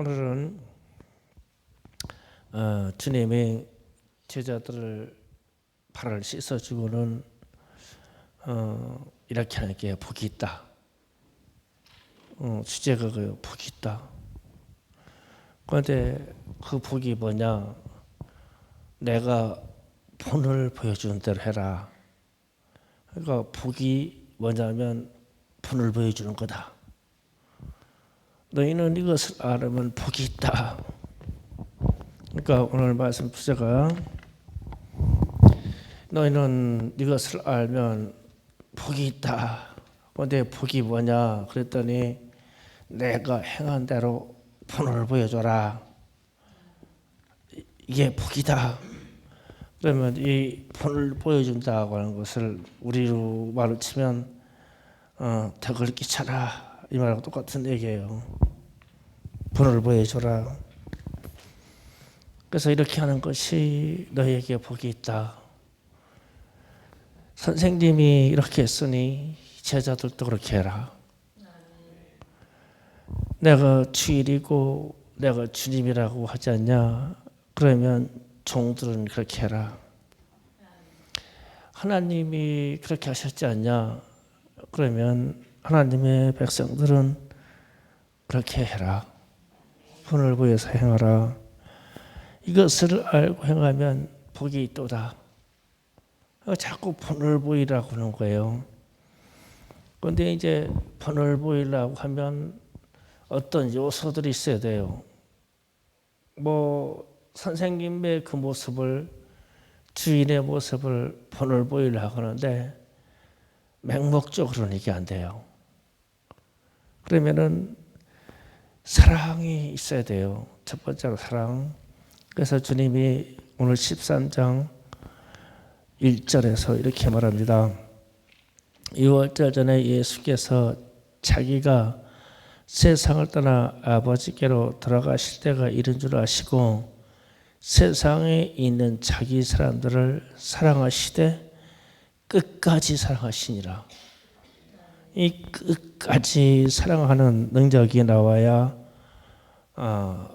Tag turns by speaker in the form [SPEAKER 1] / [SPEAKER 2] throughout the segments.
[SPEAKER 1] 오늘은 주님이 제자들을 발을 씻어주고는 이렇게 하는 게 복이 있다. 주제가 그 복이 있다. 그런데 그 복이 뭐냐? 내가 본을 보여주는 대로 해라. 그러니까 복이 뭐냐면 본을 보여주는 거다. 너희는 이것을 알으면 복이 있다. 그러니까 오늘 말씀 주제가 너희는 이것을 알면 복이 있다. 그런데 복이 뭐냐? 그랬더니 내가 행한 대로 본을 보여줘라. 이게 복이다. 그러면 이 본을 보여준다고 하는 것을 우리로 말을 치면 덕을 끼쳐라. 이 말하고 똑같은 얘기예요. 본을 보여줘라. 그래서 이렇게 하는 것이 너희에게 복이 있다. 선생님이 이렇게 했으니 제자들도 그렇게 해라. 내가 주일이고 내가 주님이라고 하지 않냐? 그러면 종들은 그렇게 해라. 하나님이 그렇게 하셨지 않냐? 그러면 하나님의 백성들은 그렇게 해라. 본을 보여서 행하라. 이것을 알고 행하면 복이 있도다. 자꾸 본을 보이라고 하는 거예요. 그런데 이제 본을 보이려고 하면 어떤 요소들이 있어야 돼요. 선생님의 그 모습을, 주인의 모습을 본을 보이려고 하는데 맹목적으로는 이게 안 돼요. 그러면은 사랑이 있어야 돼요. 첫 번째로 사랑. 그래서 주님이 오늘 13장 1절에서 이렇게 말합니다. 6월절 전에 예수께서 자기가 세상을 떠나 아버지께로 돌아가실 때가 이른 줄 아시고 세상에 있는 자기 사람들을 사랑하시되 끝까지 사랑하시니라. 이 끝까지 사랑하는 능력이 나와야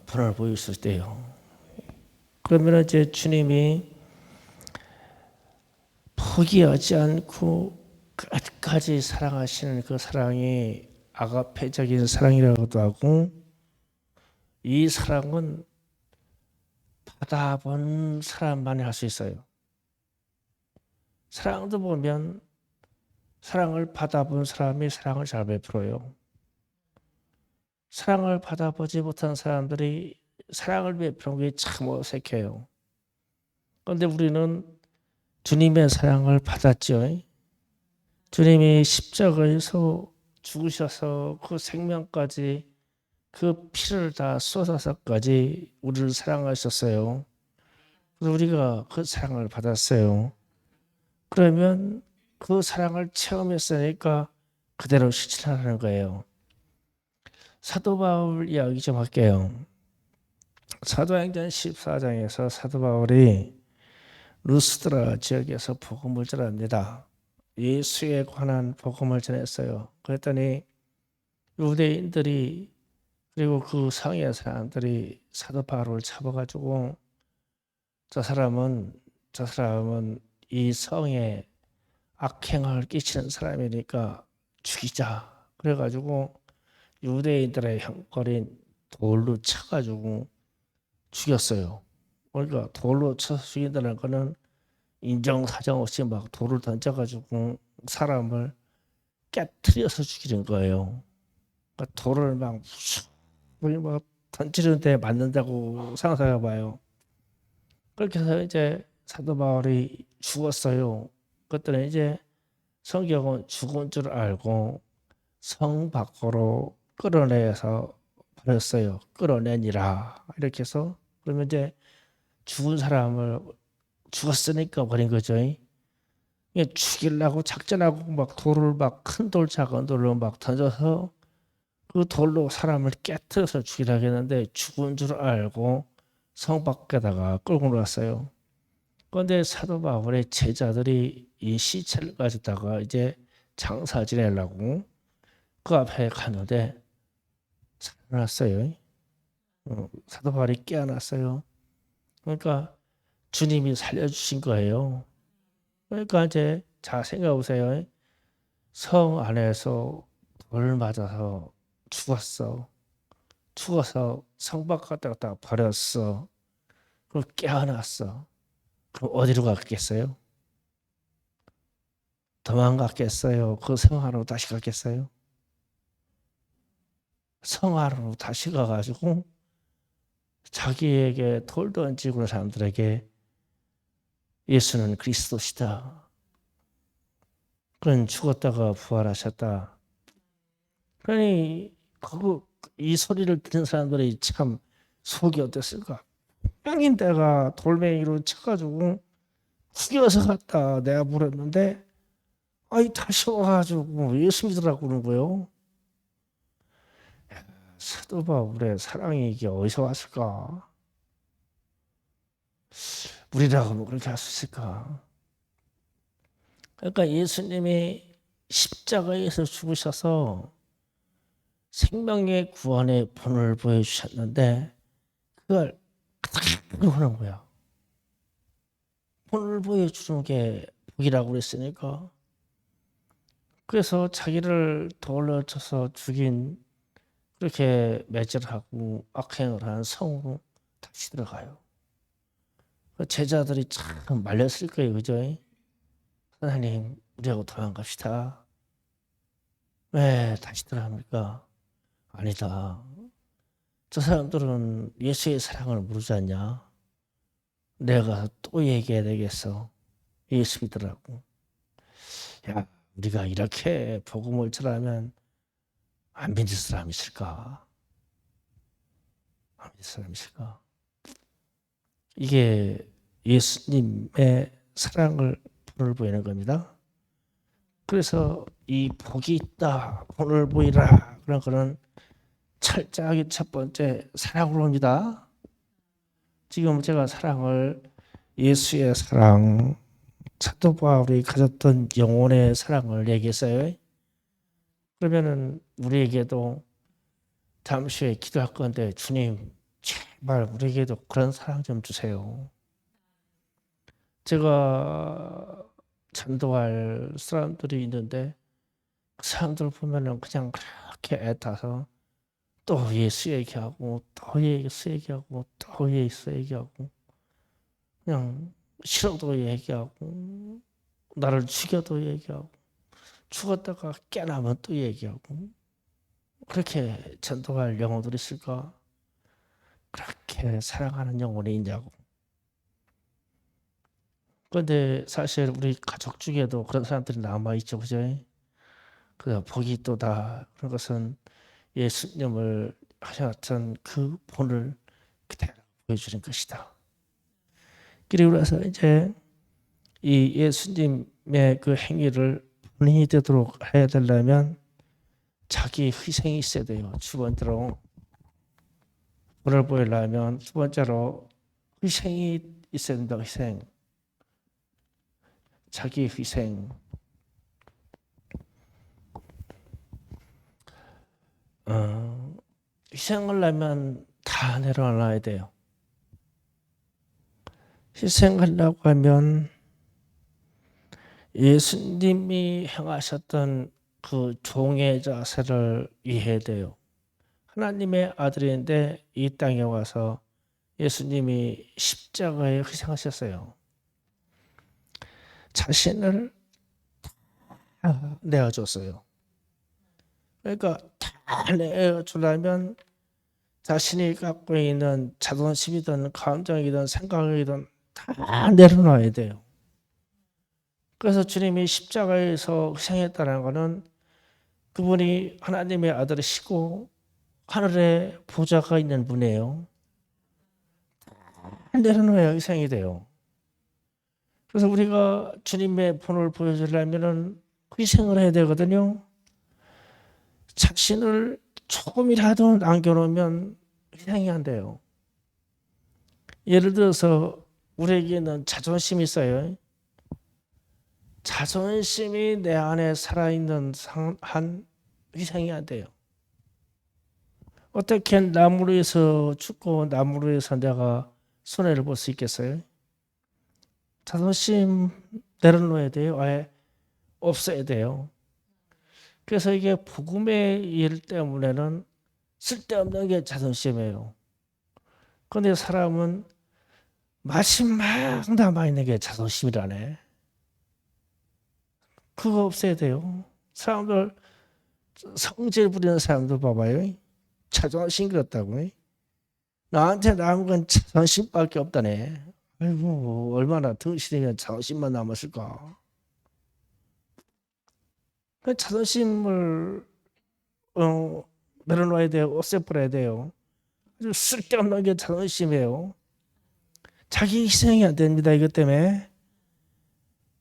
[SPEAKER 1] 본을 보일 수 있대요. 그러면 이제 주님이 포기하지 않고 끝까지 사랑하시는 그 사랑이 아가페적인 사랑이라고도 하고, 이 사랑은 받아본 사람만이 할 수 있어요. 사랑도 보면 사랑을 받아본 사람이 사랑을 잘 베풀어요. 사랑을 받아보지 못한 사람들이 사랑을 베푸는 게 참 어색해요. 그런데 우리는 주님의 사랑을 받았죠. 주님이 십자가에서 죽으셔서 그 생명까지 그 피를 다 쏟아서까지 우리를 사랑하셨어요. 그래서 우리가 그 사랑을 받았어요. 그러면 그 사랑을 체험했으니까 그대로 실천하는 거예요. 사도 바울 이야기 좀 할게요. 사도행전 14장에서 사도 바울이 루스드라 지역에서 복음을 전합니다. 예수에 관한 복음을 전했어요. 그랬더니 유대인들이 그리고 그 성의 사람들이 사도 바울을 잡아가지고 저 사람은 이 성에 악행을 끼치는 사람이니까 죽이자. 그래가지고 유대인들의 형벌인 돌로 쳐가지고 죽였어요. 그러니까 돌로 쳐서 죽인다는 거는 인정사정 없이 막 돌을 던져가지고 사람을 깨트려서 죽이는 거예요. 그러니까 돌을 막 던지는데 맞는다고 상상해봐요. 그렇게 해서 이제 사도 바울이 죽었어요. 그랬더니 이제 성경은 죽은 줄 알고 성 밖으로 끌어내서 버렸어요. 끌어내니라. 이렇게 해서 그러면 이제 죽은 사람을 죽었으니까 버린 거죠. 죽이려고 작전하고 막 돌을 막 큰 돌 작은 돌로 막 던져서 그 돌로 사람을 깨트려서 죽이려고 했는데 죽은 줄 알고 성 밖에다가 끌고 갔어요. 그런데 사도 바울의 제자들이 이 시체를 가져다가 이제 장사 지내려고 그 앞에 가는데 살아났어요. 사도 바울이 깨어났어요. 그러니까 주님이 살려주신 거예요. 그러니까 이제 자 생각해 보세요. 성 안에서 돌 맞아서 죽었어. 죽어서 성 바깥에다 버렸어. 그럼 깨어났어. 그럼 어디로 갔겠어요? 도망갔겠어요? 그 성 안으로 다시 갔겠어요? 성 안으로 다시 가가지고 자기에게 돌 던지고 그런 사람들에게 예수는 그리스도시다. 그는 죽었다가 부활하셨다. 그러니 이 소리를 듣는 사람들이 참 속이 어땠을까? 뺑인데가 돌멩이로 쳐가지고 후겨서 갔다 내가 물었는데 아이 다시 와가지고 예수 믿으라고 그러는 거예요. 사도 바울의 사랑이 이게 어디서 왔을까? 우리라고 그렇게 할 수 있을까? 그러니까 예수님이 십자가에서 죽으셔서 생명의 구원의 본을 보여주셨는데 그걸 그대로 하는 거야. 본을 보여주는 게 복이라고 그랬으니까. 그래서 자기를 돌로 쳐서 죽인 그렇게 매질하고 악행을 한 성으로 다시 들어가요. 제자들이 참 말렸을 거예요. 그죠? 하나님 우리하고 도망갑시다. 왜 다시 들어갑니까? 아니다. 저 사람들은 예수의 사랑을 모르지 않냐? 내가 또 얘기해야 되겠어. 예수 믿으라고. 야, 우리가 이렇게 복음을 전하면 안 믿을 사람 있을까? 안 믿을 사람 있을까? 이게 예수님의 사랑을 본을 보이는 겁니다. 그래서 이 복이 있다, 본을 보이라 그런 거는 철저하게 첫 번째 사랑으로 옵니다. 지금 제가 사랑을 예수의 사랑, 사도 바울이 가졌던 영혼의 사랑을 얘기했어요. 그러면은 우리에게도 잠시 후에 기도할 건데 주님 제발 우리에게도 그런 사랑 좀 주세요. 제가 전도할 사람들이 있는데 그 사람들 보면은 그냥 그렇게 애타서 또 예수 얘기하고 또 예수 얘기하고 또 예수 얘기하고 그냥 싫어도 얘기하고 나를 죽여도 얘기하고 죽었다가 깨나면 또 얘기하고 그렇게 전도할 영혼들이 있을까? 그렇게 사랑하는 영혼이 있냐고. 그런데 사실 우리 가족 중에도 그런 사람들이 남아있죠. 그죠? 그 복이 있도다. 그런 것은 예수님을 하셨던 그 본을 그대로 보여주는 것이다. 그리고 이제 이 예수님의 그 행위를 본인이 되도록 해야 되려면 자기 희생이 있어야 돼요. 두 번째로 본을 보이려면 두 번째로 희생이 있어야 된다. 희생. 자기 희생. 희생을 하면 다 내려놔야 돼요. 희생하려고 하면 예수님이 행하셨던 그 종의 자세를 이해해야 돼요. 하나님의 아들인데 이 땅에 와서 예수님이 십자가에 희생하셨어요. 자신을 다 내어줬어요. 그러니까 다 내어주려면 자신이 갖고 있는 자존심이든 감정이든 생각이든 다 내려놔야 돼요. 그래서 주님이 십자가에서 희생했다는 것은 그분이 하나님의 아들이시고 하늘에 보좌가 있는 분이에요. 내려놓아야 희생이 돼요. 그래서 우리가 주님의 본을 보여주려면 희생을 해야 되거든요. 자신을 조금이라도 남겨놓으면 희생이 안 돼요. 예를 들어서 우리에게는 자존심이 있어요. 자존심이 내 안에 살아있는 한 희생이 안 돼요. 어떻게 나무로 해서 죽고 나무로 해서 내가 손해를 볼 수 있겠어요? 자존심 내려놓아야 돼요. 아예 없어야 돼요. 그래서 이게 복음의 일 때문에는 쓸데없는 게 자존심이에요. 그런데 사람은 마지막 남아있는 게 자존심이라네. 그거 없애야 돼요. 사람들 성질 부리는 사람들 봐봐요. 자존심 그렇다고. 나한테 남은 건 자존심밖에 없다네. 아이고 얼마나 덩신이면 자존심만 남았을까. 그 자존심을 내려놔야 돼요. 없애버려야 돼요. 아주 쓸데없는 게 자존심이에요. 자기 희생이 안 됩니다. 이것 때문에.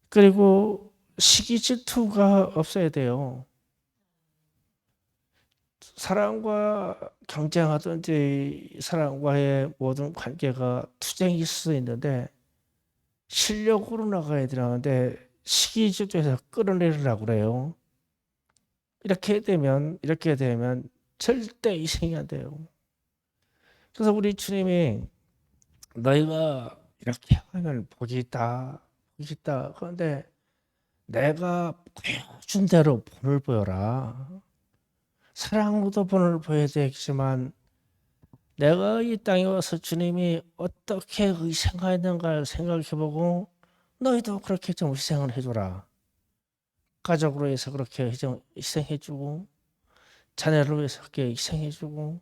[SPEAKER 1] 그리고 시기 질투가 없어야 돼요. 사람과 경쟁하든지 사람과의 모든 관계가 투쟁이 있을 수 있는데 실력으로 나가야 되는데 시기 질투에서 끌어내리려고 그래요. 이렇게 되면 절대 희생이 안 돼요. 그래서 우리 주님이 너희가 이렇게 하면 복이 있다. 그런데 내가 보여준 대로 본을 보여라. 사랑으로도 본을 보여야 되겠지만 내가 이 땅에 와서 주님이 어떻게 희생하였는가를 생각해보고 너희도 그렇게 좀 희생을 해줘라. 가족으로 해서 그렇게 희생해주고 자녀를 위해서 그렇게 희생해주고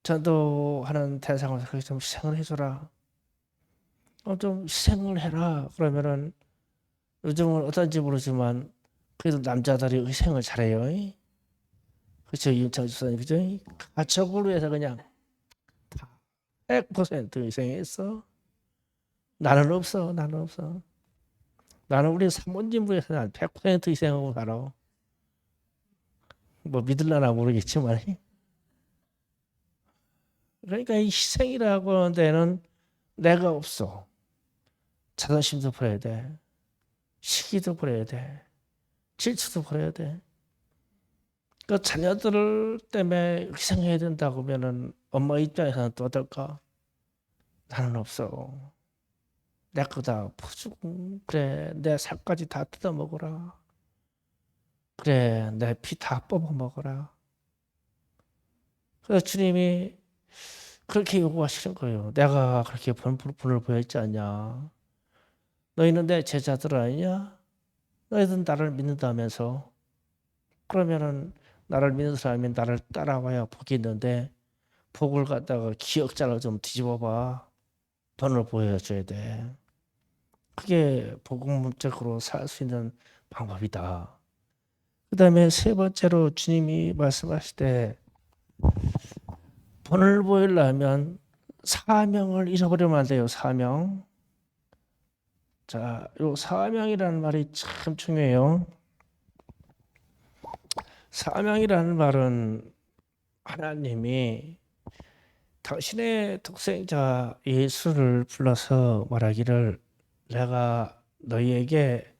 [SPEAKER 1] 전도하는 대상으로 그렇게 좀 희생을 해줘라. 좀 희생을 해라. 그러면은 요즘은 어떤지 모르지만 그래도 남자들이 희생을 잘해요. 그렇죠, 윤창 집사님, 그죠? 가족을 위해서 그냥 100% 희생했어. 나는 없어. 나는 우리 사모님 위해서 난 100% 희생하고 살아. 뭐 믿을라나 모르겠지만. 그러니까 이 희생이라고 하는 데는 내가 없어. 자존심도 버려야 돼. 시기도 버려야 돼. 질투도 버려야 돼. 그 자녀들 때문에 희생해야 된다고 하면은 엄마 입장에서는 또 어떨까? 나는 없어. 내 거 다 퍼주고 그래 내 살까지 다 뜯어 먹어라. 그래 내 피 다 뽑아 먹어라. 그래서 주님이 그렇게 요구하시는 거예요. 내가 그렇게 본을 보였지 않냐. 너희는 내 제자들 아니냐? 너희는 나를 믿는다면서. 그러면은 나를 믿는 사람이 나를 따라와야 복이 있는데 복을 갖다가 기억자를 좀 뒤집어 봐. 본을 보여줘야 돼. 그게 복음적으로 살 수 있는 방법이다. 그 다음에 세 번째로 주님이 말씀하실 때 본을 보이려면 사명을 잃어버리면 안 돼요. 사명. 자, 요 사명이라는 말이 참 중요해요. 사명이라는 말은 하나님이 당신의 독생자 예수를 불러서 말하기를 내가 너희에게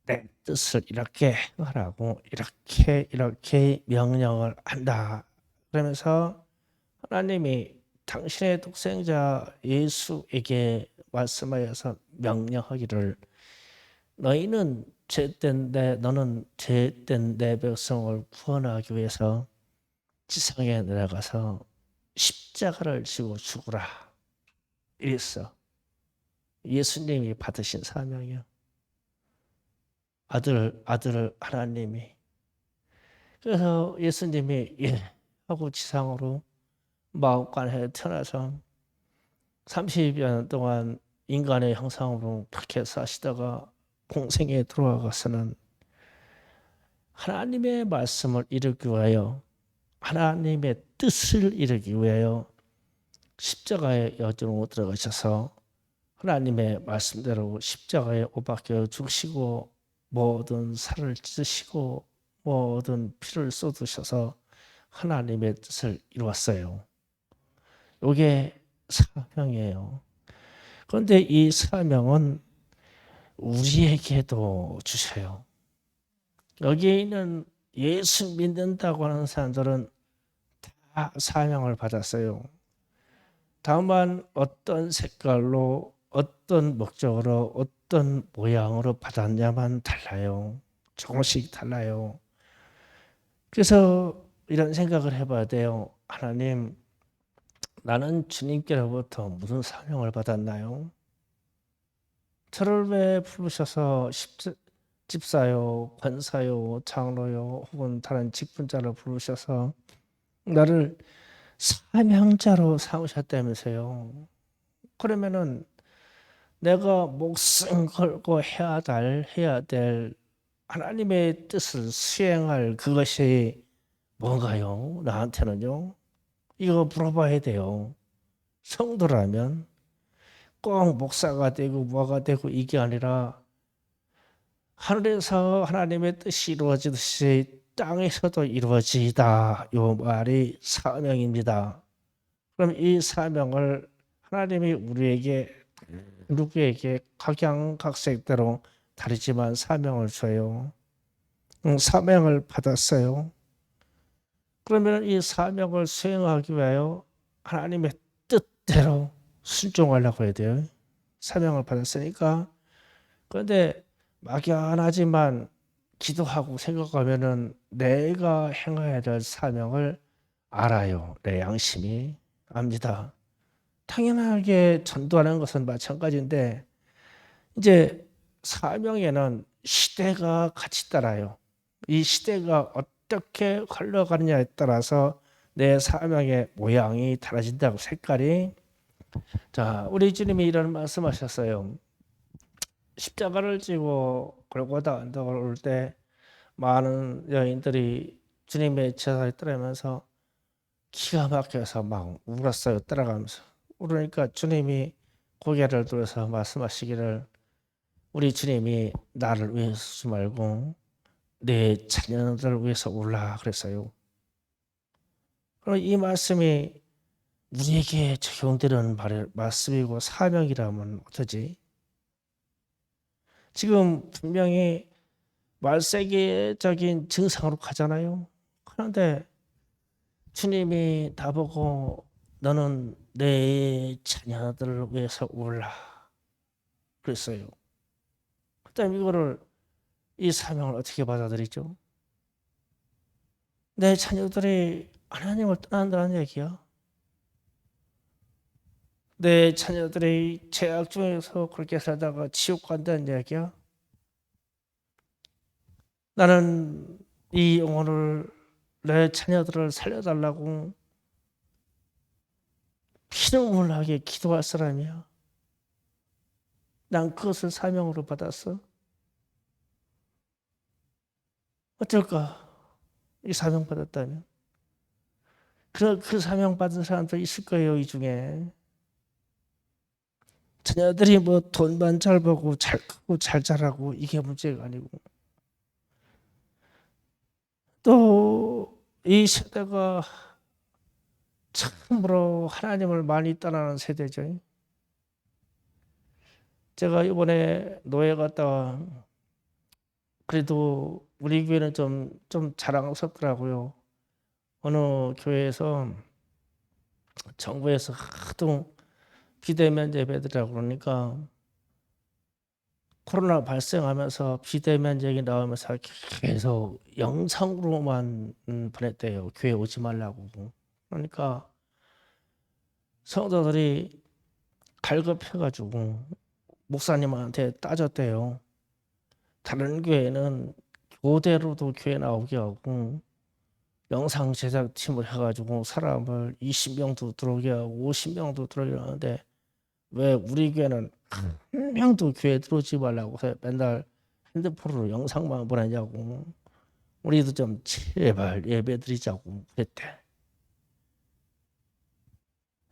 [SPEAKER 1] 내 뜻을 이렇게 하라고 이렇게 명령을 한다. 그러면서 하나님이 당신의 독생자 예수에게 말씀하여서 명령하기를 너는 죄된 내 백성을 구원하기 위해서 지상에 내려가서 십자가를 지고 죽으라. 이랬어. 예수님이 받으신 사명이요. 아들 하나님이. 그래서 예수님이 하고 지상으로 마음간에 태어나서 30여 년 동안 인간의 형상으로 그렇게 사시다가 공생에 들어와서는 하나님의 말씀을 이루기 위하여 하나님의 뜻을 이루기 위하여 십자가의 여정으로 들어가셔서 하나님의 말씀대로 십자가에 못 박혀 죽으시고 모든 살을 찢으시고 모든 피를 쏟으셔서 하나님의 뜻을 이루었어요. 이게 사명이에요. 그런데 이 사명은 우리에게도 주셔요. 여기에 있는 예수 믿는다고 하는 사람들은 다 다 사명을 받았어요. 다만 어떤 색깔로, 어떤 목적으로, 어떤 모양으로 받았냐만 달라요. 조금씩 달라요. 그래서 이런 생각을 해봐야 돼요. 하나님, 나는 주님께로부터 무슨 사명을 받았나요? 저를 왜 부르셔서 집사요, 권사요, 장로요, 혹은 다른 직분자를 부르셔서 나를 사명자로 삼으셨다면서요. 그러면은 내가 목숨 걸고 해야 될 하나님의 뜻을 수행할 그것이 뭔가요? 나한테는요. 이거 물어봐야 돼요. 성도라면 꼭 목사가 되고 뭐가 되고 이게 아니라 하늘에서 하나님의 뜻이 이루어지듯이 땅에서도 이루어지다. 요 말이 사명입니다. 그럼 이 사명을 하나님이 우리에게 누구에게 각양각색대로 다르지만 사명을 줘요. 사명을 받았어요. 그러면 이 사명을 수행하기 위하여 하나님의 뜻대로 순종하려고 해야 돼요. 사명을 받았으니까. 그런데 막연하지만 기도하고 생각하면은 내가 행해야 될 사명을 알아요. 내 양심이 압니다. 당연하게 전도하는 것은 마찬가지인데 이제 사명에는 시대가 같이 따라요. 이 시대가 어떻게 흘러가느냐에 따라서 내 사명의 모양이 달라진다고 색깔이. 자, 우리 주님이 이런 말씀하셨어요. 십자가를 지고 골고다 언덕을 올 때 많은 여인들이 주님의 제사를 따르면서 기가 막혀서 막 울었어요. 따라가면서 울으니까 주님이 고개를 들어서 말씀하시기를 우리 주님이 나를 위해서 쓰지 말고 내 자녀들을 위해서 울라 그랬어요. 그럼 이 말씀이 우리에게 적용되는 말씀이고 사명이라면 어떠지? 지금 분명히 말세계적인 증상으로 가잖아요. 그런데 주님이 나보고 너는 내 자녀들을 위해서 울라 그랬어요. 그다음 이거를 이 사명을 어떻게 받아들이죠? 내 자녀들이 하나님을 떠난다는 얘기야. 내 자녀들이 죄악 중에서 그렇게 살다가 지옥 간다는 얘기야. 나는 이 영혼을 내 자녀들을 살려달라고 피눈물 나게 기도할 사람이야. 난 그것을 사명으로 받았어. 어쩔까? 이 사명 받았다면. 그 사명 받은 사람도 있을 거예요, 이 중에. 자녀들이 뭐 돈만 잘 벌고 잘 크고 잘 자라고 이게 문제가 아니고 또 이 세대가 참으로 하나님을 많이 떠나는 세대죠. 제가 이번에 노예 갔다가 그래도 우리 교회는 좀 자랑스럽더라고요. 어느 교회에서 정부에서 하도 비대면 예배드리라고 그러니까 코로나 발생하면서 비대면 얘기 나오면서 계속 영상으로만 보냈대요. 교회 오지 말라고. 그러니까 성도들이 갈급해가지고 목사님한테 따졌대요. 다른 교회는 교대로도 교회 나오게 하고 영상 제작팀을 해가지고 사람을 20명도 들어오게 하고 50명도 들어오게 하는데 왜 우리 교회는 한 명도 교회 들어오지 말라고 해서 맨날 핸드폰으로 영상만 보내냐고. 우리도 좀 제발 예배 드리자고 그랬대.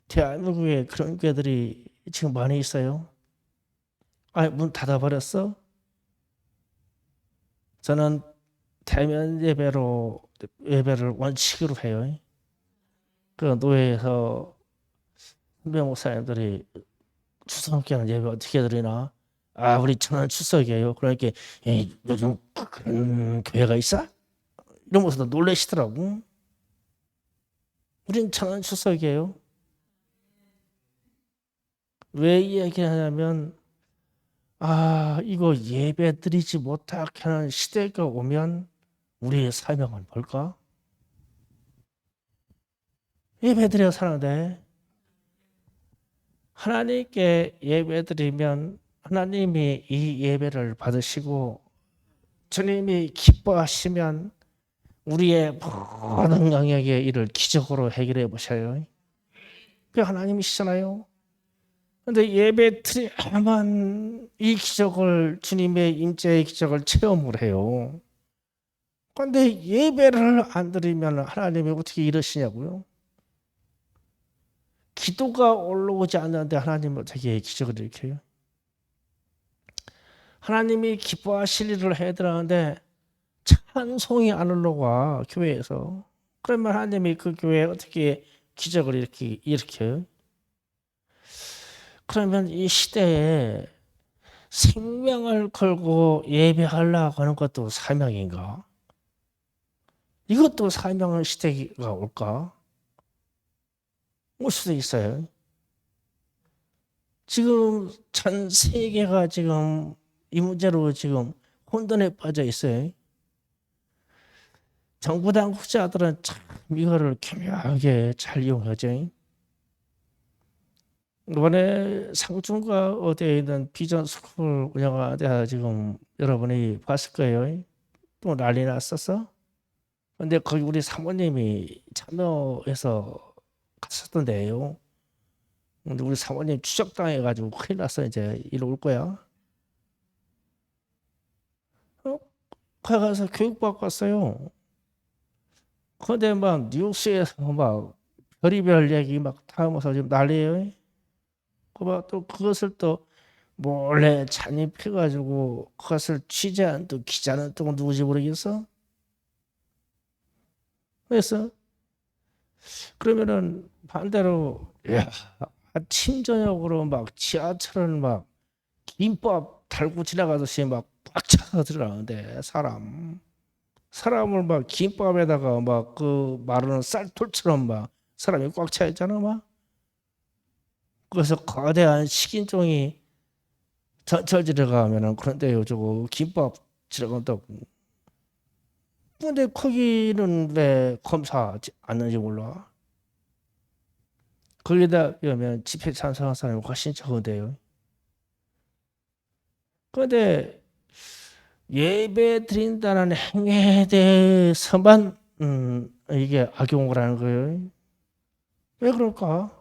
[SPEAKER 1] 대한민국에 그런 교회들이 지금 많이 있어요. 아, 문 닫아버렸어? 저는 대면 예배를 원칙으로 해요. 그 노예에서 선배 목사님들이 추석에는 예배 어떻게 드리나? 아, 우리 천안 추석이에요. 그러니까 요즘 그런 교회가 있어? 이러면서 놀라시더라고. 우린 천안 추석이에요. 왜 이야기하냐면 이거 예배 드리지 못하게 하는 시대가 오면 우리의 사명은 뭘까? 예배 드려 사는데 하나님께 예배 드리면 하나님이 이 예배를 받으시고 주님이 기뻐하시면 우리의 모든 영역의 일을 기적으로 해결해 보셔요. 그 하나님이시잖아요. 그런데 예배 드려야만 이 기적을 주님의 임재의 기적을 체험을 해요. 그런데 예배를 안 드리면 하나님이 어떻게 이러시냐고요? 기도가 올라오지 않는데 하나님은 어떻게 기적을 일으켜요? 하나님이 기뻐하실 일을 해야 되는데 찬송이 안 올라와 교회에서. 그러면 하나님이 그 교회에 어떻게 기적을 일으켜요? 그러면 이 시대에 생명을 걸고 예배하려고 하는 것도 사명인가? 이것도 사명의 시대가 올까? 올 수도 있어요. 지금 전 세계가 지금 이 문제로 지금 혼돈에 빠져 있어요. 정부 당국자들은 참 이거를 교묘하게 잘 이용하죠. 이번에 상중과 어디에 있는 비전 스쿨 운영하다 지금 여러분이 봤을 거예요. 또 난리 났었어. 근데 거기 우리 사모님이 참여해서 갔었던데요. 근데 우리 사모님 추적당해가지고 큰일 났어. 이제 이리 올 거야. 어? 거기 가서 교육받고 왔어요. 근데 막 뉴스에서 막 별의별 얘기 막 하면서 지금 난리예요. 또 그것을 또 몰래 잠입해가지고 그것을 취재한 또 기자는 또 누구지 모르겠어? 그래서 그러면은 반대로 야, 아침 저녁으로 막 지하철을 막 김밥 달고 지나가듯이 막 꽉 차서 들어가는데 사람을 막 김밥에다가 막 그 마르는 쌀돌처럼 막 사람이 꽉 차 있잖아 막. 그래서 거대한 식인종이 전철 지나가면은 그런데요 저거 김밥 지나간다고. 근데 거기는 왜 검사하지 않는지 몰라. 거기다 보면 집회 찬성한 사람이 훨씬 적은데요. 그런데 예배 드린다는 행위에 대해서만 이게 악용을 하는 거예요. 왜 그럴까?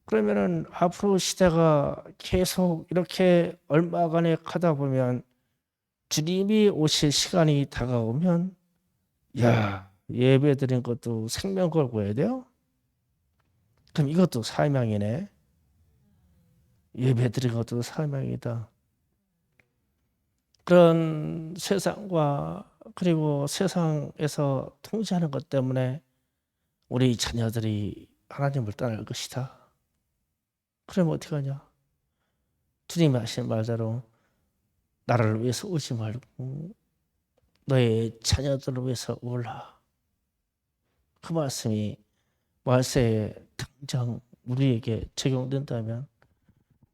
[SPEAKER 1] 그러면은 앞으로 시대가 계속 이렇게 얼마간에 가다 보면 주님이 오실 시간이 다가오면 야 예배 드린 것도 생명 걸고 해야 돼요? 그럼 이것도 사명이네. 예배 드린 것도 사명이다. 그런 세상과 그리고 세상에서 통제하는 것 때문에 우리 자녀들이 하나님을 떠날 것이다. 그러면 어떻게 하냐? 주님이 하신 말대로 나를 위해서 울지 말고 너의 자녀들을 위해서 울라. 그 말씀이 말세에 당장 우리에게 적용된다면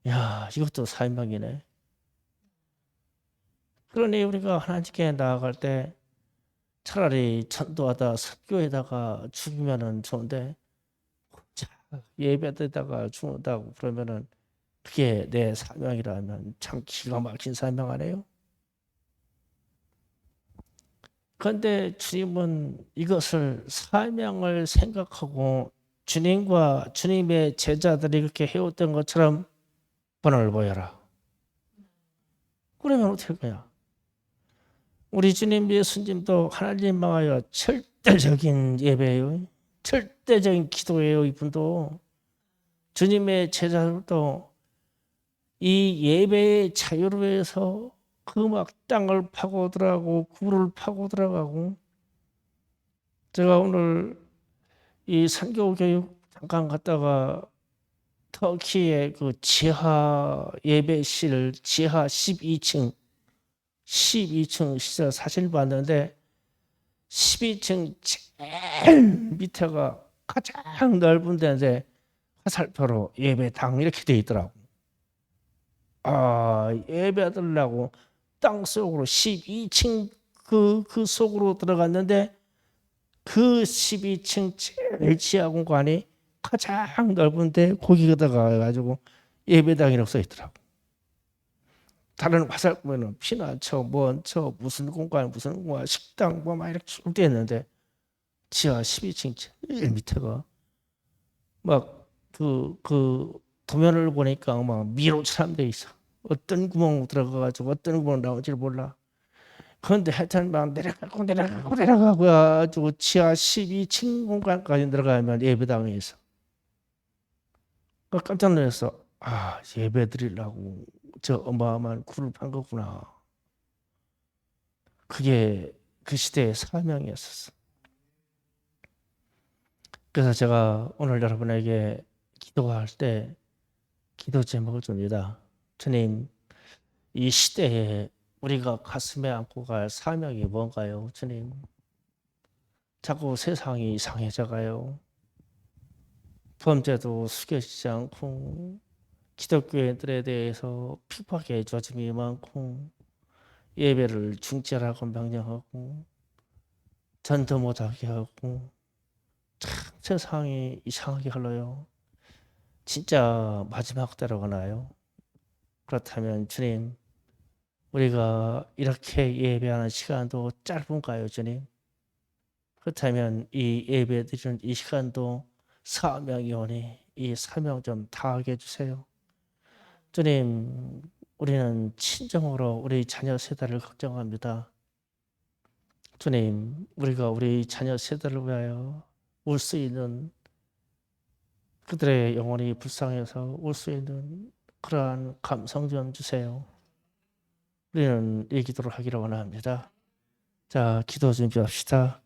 [SPEAKER 1] 야 이것도 사명이네. 그러니 우리가 하나님께 나아갈 때 차라리 전도하다 선교에다가 죽으면은 좋은데 예배에다가 죽는다고 그러면은 그게 내 사명이라면 참 기가 막힌 사명 아니에요? 그런데 주님은 이것을 사명을 생각하고 주님과 주님의 제자들이 그렇게 해왔던 것처럼 본을 보여라. 그러면 어떻게 할 거야? 우리 주님 예수님도 하나님 망하여 절대적인 예배예요. 절대적인 기도예요. 이분도 주님의 제자들도 이 예배의 자유를 위해서 그 막 땅을 파고 들어가고 굴을 파고 들어가고. 제가 오늘 이 선교 교육 잠깐 갔다가 터키의 그 지하 예배실 지하 12층 시설 사실 봤는데 12층 제일 밑에가 가장 넓은 데인데 화살표로 예배당 이렇게 돼 있더라고. 예배 드리려고 땅 속으로 12층 그 속으로 들어갔는데 그 12층 제일 지하 공간이 가장 넓은데 거기가 가가지고 예배당이라고 써 있더라고. 다른 화살 보면은 피난처, 뭔처, 무슨 공간, 식당 막 이렇게 쭉 되어 있는데 지하 12층 제일 밑에가 막 그 도면을 보니까 막 미로처럼 돼 있어. 어떤 구멍 들어가가지고 어떤 구멍 나올지 몰라. 그런데 하여튼 막 내려가고 해가지고 지하 12층 공간까지 들어가면 예배당에 있어. 깜짝 놀랐어. 예배 드리려고 저 어마어마한 굴을 판 거구나. 그게 그 시대의 사명이었었어. 그래서 제가 오늘 여러분에게 기도할 때 기도 제목을 줍니다. 주님, 이 시대에 우리가 가슴에 안고 갈 사명이 뭔가요? 주님, 자꾸 세상이 이상해져가요. 범죄도 숙여지지 않고 기독교인들에 대해서 핍박의 조짐이 많고 예배를 중지하라고 명령하고 전도 못하게 하고 참 세상이 이상하게 흘러요. 진짜 마지막 때로 가나요? 그렇다면 주님, 우리가 이렇게 예배하는 시간도 짧은가요, 주님? 그렇다면 이 예배 드리는 이 시간도 사명이 오니 이 사명 좀 다하게 해주세요. 주님, 우리는 친정으로 우리 자녀 세대를 걱정합니다. 주님, 우리가 우리 자녀 세대를 위하여 울 수 있는 그들의 영혼이 불쌍해서 울 수 있는 그러한 감성 좀 주세요. 우리는 이 기도를 하기를 원합니다. 자, 기도 준비합시다.